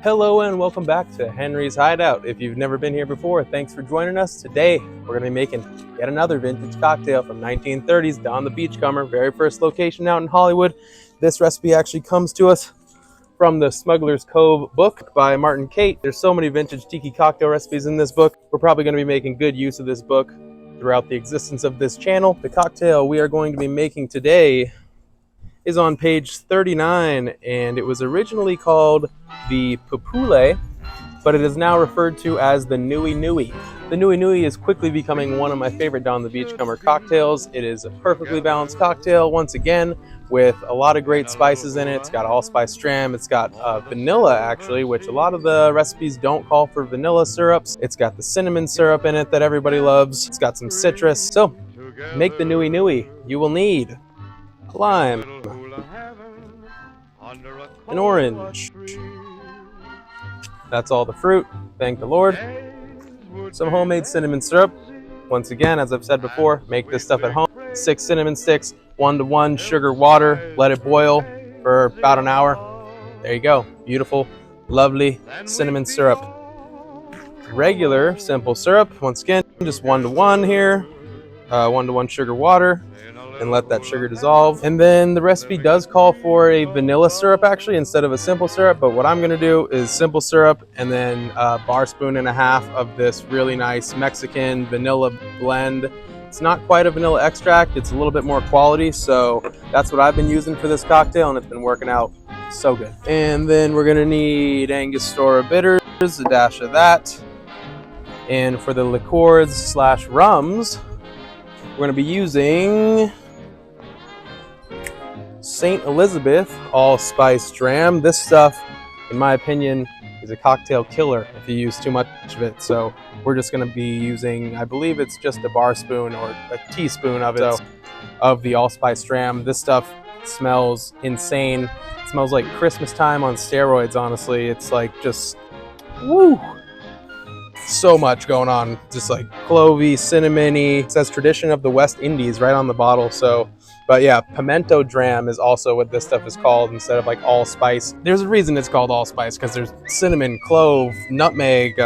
Hello and welcome back to Henry's Hideout. If you've never been here before, thanks for joining us. Today, we're going to be making yet another vintage cocktail from 1930's Don the Beachcomber, very first location out in Hollywood. This recipe actually comes to us from the Smuggler's Cove book by Martin Cate. There's so many vintage tiki cocktail recipes in this book. We're probably going to be making good use of this book throughout the existence of this channel. The cocktail we are going to be making today is on page 39, and it was originally called the Pupule, but it is now referred to as the Nui Nui. The Nui Nui is quickly becoming one of my favorite Don the Beachcomber cocktails. It is a perfectly balanced cocktail, once again, with a lot of great spices in it. It's got allspice dram, it's got vanilla actually, which a lot of the recipes don't call for vanilla syrups. It's got the cinnamon syrup in it that everybody loves. It's got some citrus. So, to make the Nui Nui, you will need lime, an orange, that's all the fruit, thank the Lord, some homemade cinnamon syrup. Once again, as I've said before, make this stuff at home. 6 cinnamon sticks, 1:1 sugar water, let it boil for about an hour. There you go, beautiful, lovely cinnamon syrup. Regular simple syrup, once again, just 1:1 here, 1:1 sugar water, and let that sugar dissolve. And then the recipe does call for a vanilla syrup actually instead of a simple syrup, but what I'm going to do is simple syrup and then a bar spoon and a half of this really nice Mexican vanilla blend. It's not quite a vanilla extract, it's a little bit more quality, so that's what I've been using for this cocktail, and it's been working out so good. And then we're going to need angostura bitters, a dash of that. And for the liqueurs slash rums, we're going to be using St. Elizabeth allspice dram. This stuff, in my opinion, is a cocktail killer if you use too much of it. So we're just going to be using, I believe it's just a bar spoon or a teaspoon of it, of the allspice dram. This stuff smells insane. It smells like Christmas time on steroids, honestly. It's like just, woo! So much going on, just like clovey, cinnamony. It says tradition of the West Indies right on the bottle. So, but yeah, pimento dram is also what this stuff is called instead of like allspice. There's a reason it's called allspice, because there's cinnamon, clove, nutmeg,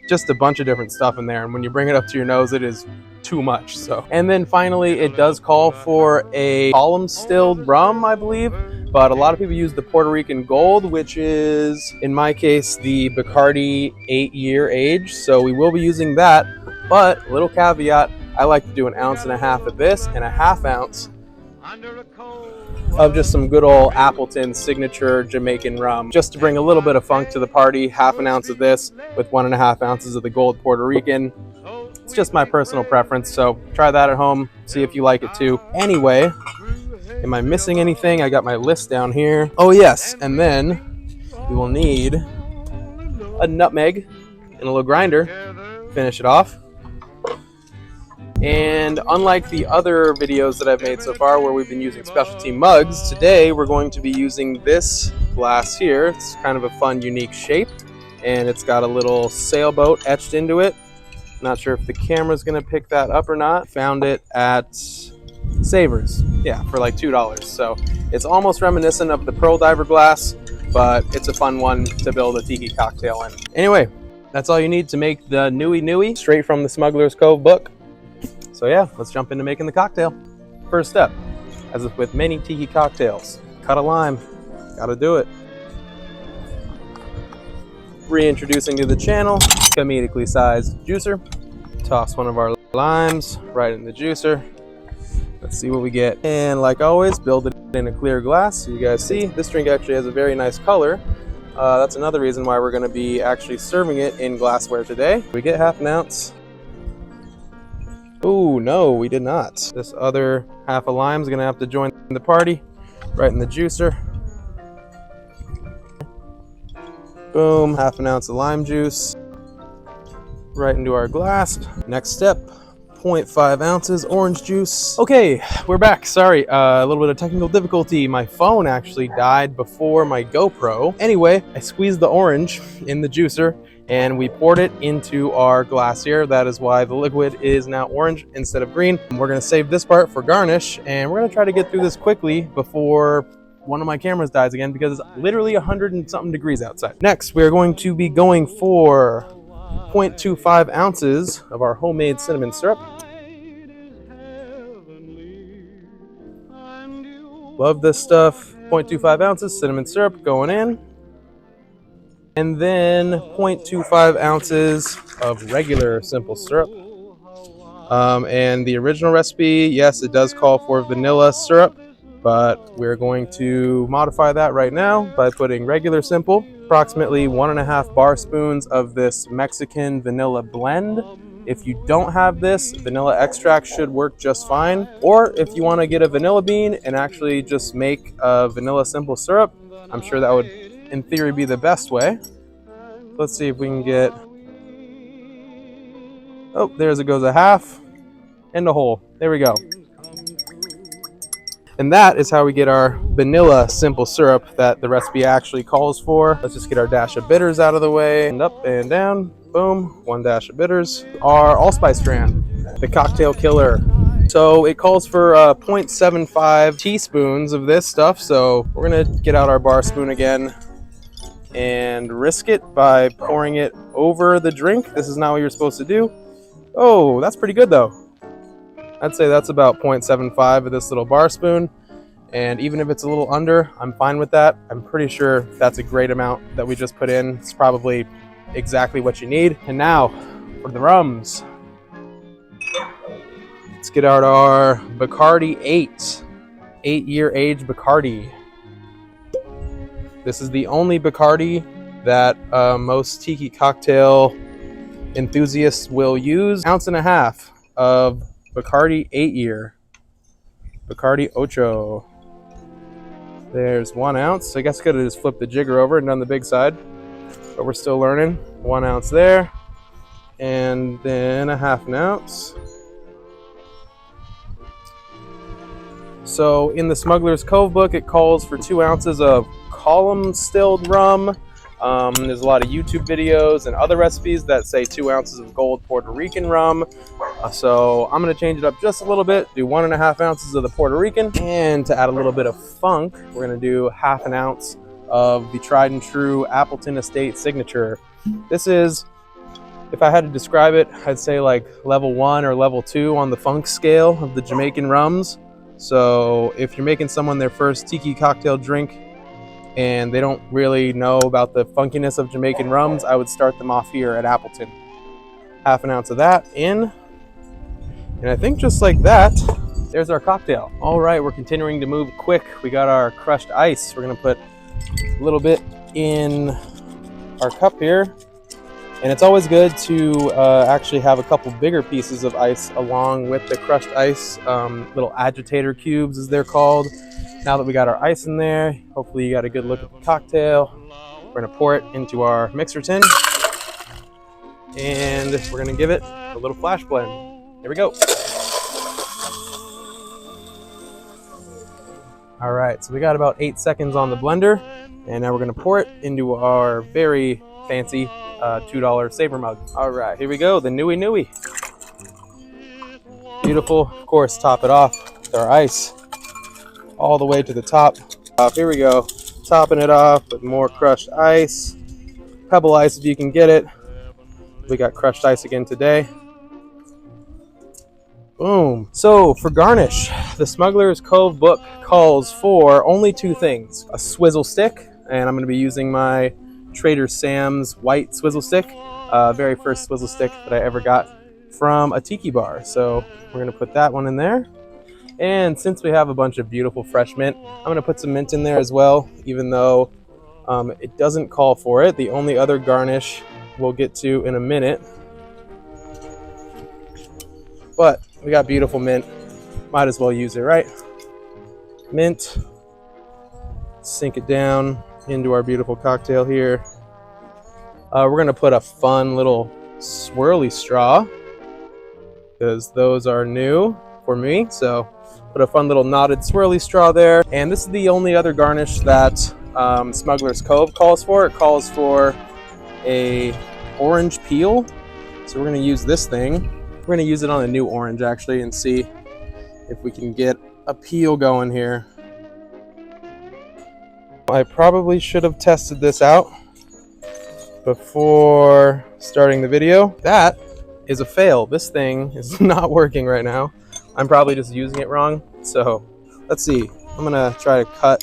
just a bunch of different stuff in there. And when you bring it up to your nose, it is too much. So, and then finally, it does call for a column stilled rum, I believe. But a lot of people use the Puerto Rican Gold, which is, in my case, the Bacardi 8-year age. So we will be using that. But, little caveat, I like to do 1.5 ounces of this and a 1/2 ounce of just some good old Appleton signature Jamaican rum. Just to bring a little bit of funk to the party, 1/2 ounce of this with 1.5 ounces of the Gold Puerto Rican. It's just my personal preference, so try that at home, see if you like it too. Anyway, am I missing anything? I got my list down here. Oh yes, and then we will need a nutmeg and a little grinder. Finish it off. And unlike the other videos that I've made so far where we've been using specialty mugs, today we're going to be using this glass here. It's kind of a fun, unique shape, and it's got a little sailboat etched into it. Not sure if the camera's gonna pick that up or not. Found it at Savers, yeah, for like $2. So it's almost reminiscent of the Pearl Diver glass, but it's a fun one to build a tiki cocktail in. Anyway, that's all you need to make the Nui Nui, straight from the Smuggler's Cove book. So yeah, let's jump into making the cocktail. First step, as with many tiki cocktails, cut a lime. Gotta do it. Reintroducing to the channel, comedically sized juicer. Toss one of our limes right in the juicer. Let's see what we get. And like always, build it in a clear glass. So you guys see, this drink actually has a very nice color. That's another reason why we're going to be actually serving it in glassware today. We get 1/2 ounce. Oh no, we did not. This other 1/2 lime is going to have to join the party right in the juicer. Boom, 1/2 ounce of lime juice right into our glass. Next step, 0.5 ounces orange juice. Okay, we're back. Sorry, a little bit of technical difficulty. My phone actually died before my GoPro. Anyway, I squeezed the orange in the juicer and we poured it into our glass here. That is why the liquid is now orange instead of green. We're gonna save this part for garnish, and we're gonna try to get through this quickly before one of my cameras dies again because it's literally 100 and something degrees outside. Next, we are going to be going for 0.25 ounces of our homemade cinnamon syrup. Love this stuff. 0.25 ounces cinnamon syrup going in. And then 0.25 ounces of regular simple syrup. And the original recipe, yes, it does call for vanilla syrup, but we're going to modify that right now by putting regular simple. Approximately 1.5 bar spoons of this Mexican vanilla blend. If you don't have this, vanilla extract should work just fine. Or if you want to get a vanilla bean and actually just make a vanilla simple syrup, I'm sure that would, in theory, be the best way. Let's see if we can get... Oh, there's it goes a half and a whole. There we go. And that is how we get our vanilla simple syrup that the recipe actually calls for. Let's just get our dash of bitters out of the way. And up and down. Boom. 1 dash of bitters. Our allspice dram, the cocktail killer. So it calls for 0.75 teaspoons of this stuff. So we're going to get out our bar spoon again and risk it by pouring it over the drink. This is not what you're supposed to do. Oh, that's pretty good though. I'd say that's about 0.75 of this little bar spoon. And even if it's a little under, I'm fine with that. I'm pretty sure that's a great amount that we just put in. It's probably exactly what you need. And now for the rums. Let's get out our Bacardi 8-year age Bacardi. This is the only Bacardi that most tiki cocktail enthusiasts will use. 1.5 ounces of Bacardi 8-year. Bacardi Ocho. There's 1 ounce. I guess I could have just flipped the jigger over and done the big side, but we're still learning. 1 ounce there. And then 1/2 ounce. So in the Smuggler's Cove book, it calls for 2 ounces of column distilled rum. There's a lot of YouTube videos and other recipes that say 2 ounces of gold Puerto Rican rum. So I'm going to change it up just a little bit, do 1.5 ounces of the Puerto Rican. And to add a little bit of funk, we're going to do 1/2 ounce of the tried and true Appleton Estate Signature. This is, if I had to describe it, I'd say like level 1 or level 2 on the funk scale of the Jamaican rums. So if you're making someone their first tiki cocktail drink and they don't really know about the funkiness of Jamaican rums, I would start them off here at Appleton. 1/2 ounce of that in. And I think just like that, there's our cocktail. All right, we're continuing to move quick. We got our crushed ice. We're gonna put a little bit in our cup here. And it's always good to actually have a couple bigger pieces of ice along with the crushed ice, little agitator cubes as they're called. Now that we got our ice in there, hopefully you got a good look at the cocktail. We're gonna pour it into our mixer tin and we're gonna give it a little flash blend. Here we go. All right, so we got about 8 seconds on the blender and now we're gonna pour it into our very fancy $2 saver mug. All right, here we go, the Nui Nui. Beautiful, of course, top it off with our ice all the way to the top. Here we go, topping it off with more crushed ice. Pebble ice if you can get it. We got crushed ice again today. Boom. So for garnish, the Smuggler's Cove book calls for only 2 things. A swizzle stick, and I'm gonna be using my Trader Sam's white swizzle stick, very first swizzle stick that I ever got from a tiki bar. So we're gonna put that one in there. And since we have a bunch of beautiful fresh mint, I'm gonna put some mint in there as well, even though it doesn't call for it. The only other garnish we'll get to in a minute. But we got beautiful mint, might as well use it, right? Mint, sink it down into our beautiful cocktail here. We're gonna put a fun little swirly straw because those are new for me. So put a fun little knotted swirly straw there. And this is the only other garnish that Smuggler's Cove calls for. It calls for a orange peel. So we're gonna use this thing. We're gonna use it on a new orange actually and see if we can get a peel going here. I probably should have tested this out before starting the video. That is a fail. This thing is not working right now. I'm probably just using it wrong. So let's see. I'm gonna try to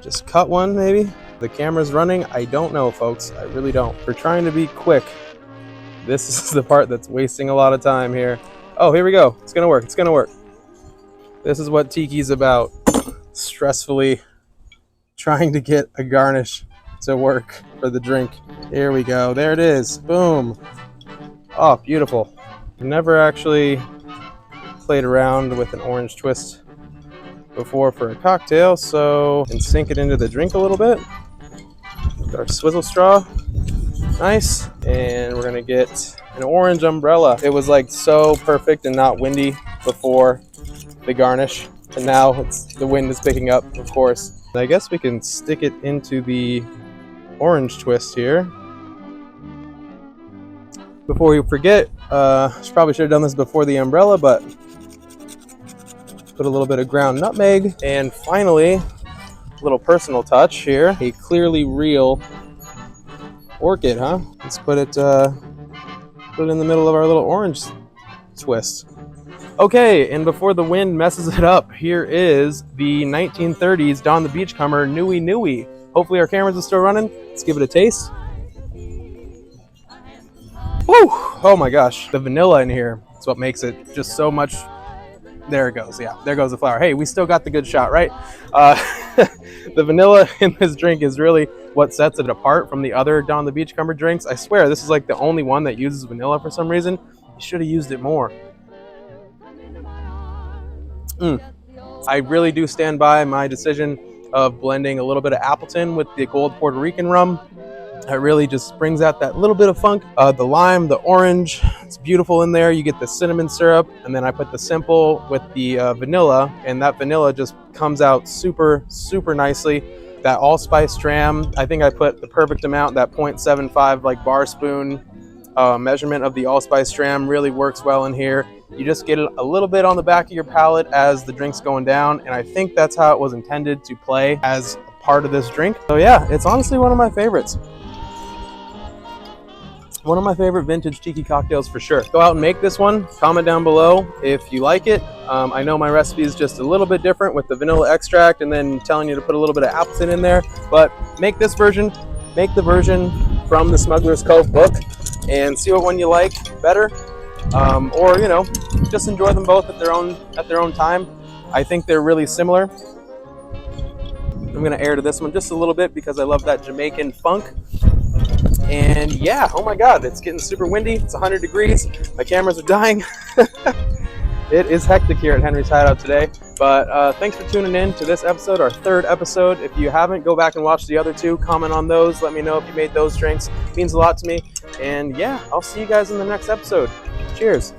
just cut one maybe. The camera's running. I don't know, folks. I really don't. We're trying to be quick. This is the part that's wasting a lot of time here. Oh, here we go. It's gonna work. It's gonna work. This is what Tiki's about. Stressfully trying to get a garnish to work for the drink. Here we go. There it is. Boom. Oh, beautiful. Never actually played around with an orange twist before for a cocktail, so and sink it into the drink a little bit. With our swizzle straw. Nice. And we're gonna get an orange umbrella. It was like so perfect and not windy before the garnish, and now the wind is picking up, of course. I guess we can stick it into the orange twist here. Before you forget, probably should have done this before the umbrella, but put a little bit of ground nutmeg. And finally, a little personal touch here, a clearly real orchid, huh? Let's put it in the middle of our little orange twist. Okay, and before the wind messes it up, here is the 1930s Don the Beachcomber Nui Nui. Hopefully our cameras are still running. Let's give it a taste. Woo! Oh my gosh, the vanilla in here is what makes it just so much. There it goes. Yeah, there goes the flower. Hey, we still got the good shot, right? The vanilla in this drink is really what sets it apart from the other Don the Beachcomber drinks. I swear, this is like the only one that uses vanilla for some reason. You should have used it more. I really do stand by my decision of blending a little bit of Appleton with the gold Puerto Rican rum. It really just brings out that little bit of funk. The lime, the orange, it's beautiful in there. You get the cinnamon syrup, and then I put the simple with the vanilla, and that vanilla just comes out super, super nicely. That allspice dram, I think I put the perfect amount, that 0.75 like bar spoon measurement of the allspice dram really works well in here. You just get a little bit on the back of your palate as the drink's going down, and I think that's how it was intended to play as a part of this drink. So yeah, it's honestly one of my favorites. One of my favorite vintage tiki cocktails for sure. Go out and make this one. Comment down below if you like it. I know my recipe is just a little bit different with the vanilla extract and then telling you to put a little bit of Appleton in there, but make this version, make the version from the Smuggler's Cove book and see what one you like better. Or, you know, just enjoy them both at their own time. I think they're really similar. I'm gonna air to this one just a little bit because I love that Jamaican funk. And yeah, oh my God, it's getting super windy. It's 100 degrees. My cameras are dying. It is hectic here at Henry's Hideout today. But thanks for tuning in to this episode, our third episode. If you haven't, go back and watch the other two. Comment on those. Let me know if you made those drinks. It means a lot to me. And yeah, I'll see you guys in the next episode. Cheers.